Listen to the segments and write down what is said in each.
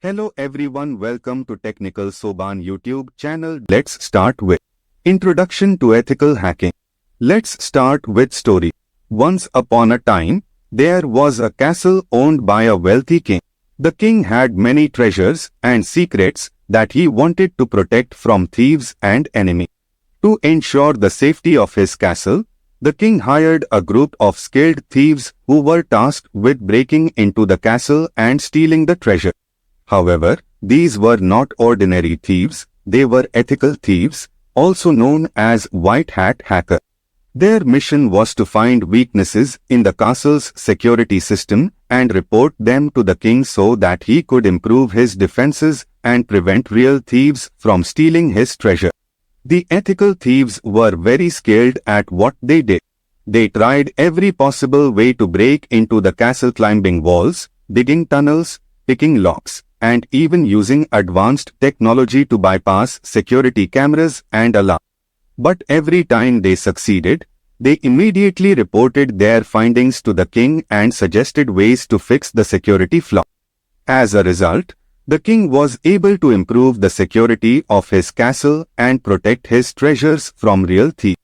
Hello everyone, welcome to Technical Soban YouTube channel. Let's start with Introduction to Ethical Hacking. Let's start with story. Once upon a time, there was a castle owned by a wealthy king. The king had many treasures and secrets that he wanted to protect from thieves and enemies. To ensure the safety of his castle, the king hired a group of skilled thieves who were tasked with breaking into the castle and stealing the treasure. However, these were not ordinary thieves, they were ethical thieves, also known as white hat hackers. Their mission was to find weaknesses in the castle's security system and report them to the king so that he could improve his defenses and prevent real thieves from stealing his treasure. The ethical thieves were very skilled at what they did. They tried every possible way to break into the castle, climbing walls, digging tunnels, picking locks, and even using advanced technology to bypass security cameras and alarms. But every time they succeeded, they immediately reported their findings to the king and suggested ways to fix the security flaw. As a result, the king was able to improve the security of his castle and protect his treasures from real thieves.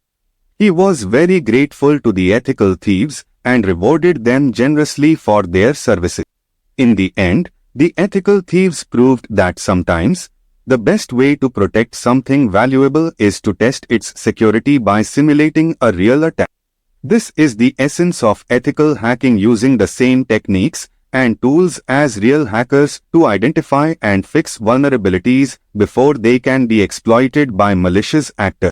He was very grateful to the ethical thieves and rewarded them generously for their services. In the end, the ethical thieves proved that sometimes, the best way to protect something valuable is to test its security by simulating a real attack. This is the essence of ethical hacking, using the same techniques and tools as real hackers to identify and fix vulnerabilities before they can be exploited by malicious actors.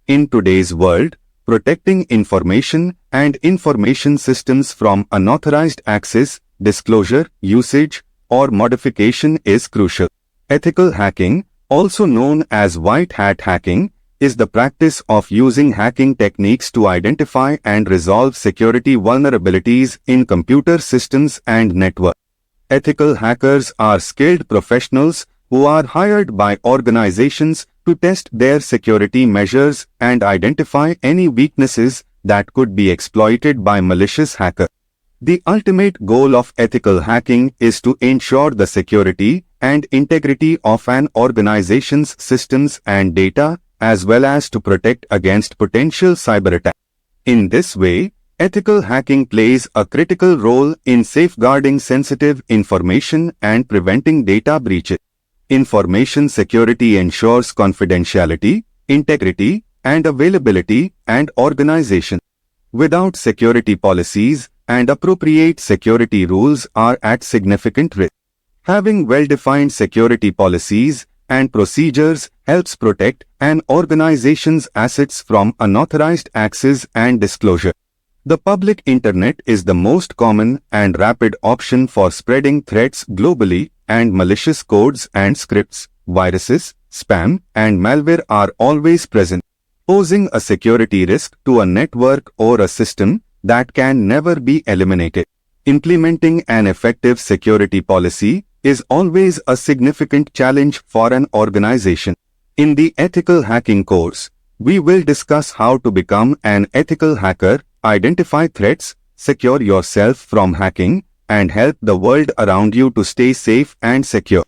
In today's world, protecting information and information systems from unauthorized access, disclosure, usage, or modification is crucial. Ethical hacking, also known as white hat hacking, is the practice of using hacking techniques to identify and resolve security vulnerabilities in computer systems and networks. Ethical hackers are skilled professionals who are hired by organizations to test their security measures and identify any weaknesses that could be exploited by malicious hackers. The ultimate goal of ethical hacking is to ensure the security and integrity of an organization's systems and data, as well as to protect against potential cyber attacks. In this way, ethical hacking plays a critical role in safeguarding sensitive information and preventing data breaches. Information security ensures confidentiality, integrity, and availability and organization. Without security policies and appropriate security rules are at significant risk. Having well-defined security policies and procedures helps protect an organization's assets from unauthorized access and disclosure. The public internet is the most common and rapid option for spreading threats globally, and malicious codes and scripts, viruses, spam, and malware are always present, posing a security risk to a network or a system that can never be eliminated. Implementing an effective security policy is always a significant challenge for an organization. In the ethical hacking course, we will discuss how to become an ethical hacker, identify threats, secure yourself from hacking, and help the world around you to stay safe and secure.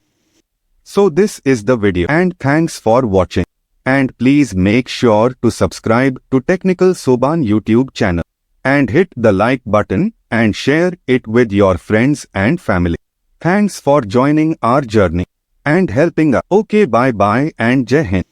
So this is the video, and thanks for watching. And please make sure to subscribe to Technical Soban YouTube channel and hit the like button and share it with your friends and family. Thanks for joining our journey and helping us. Okay, bye bye and Jai Hind.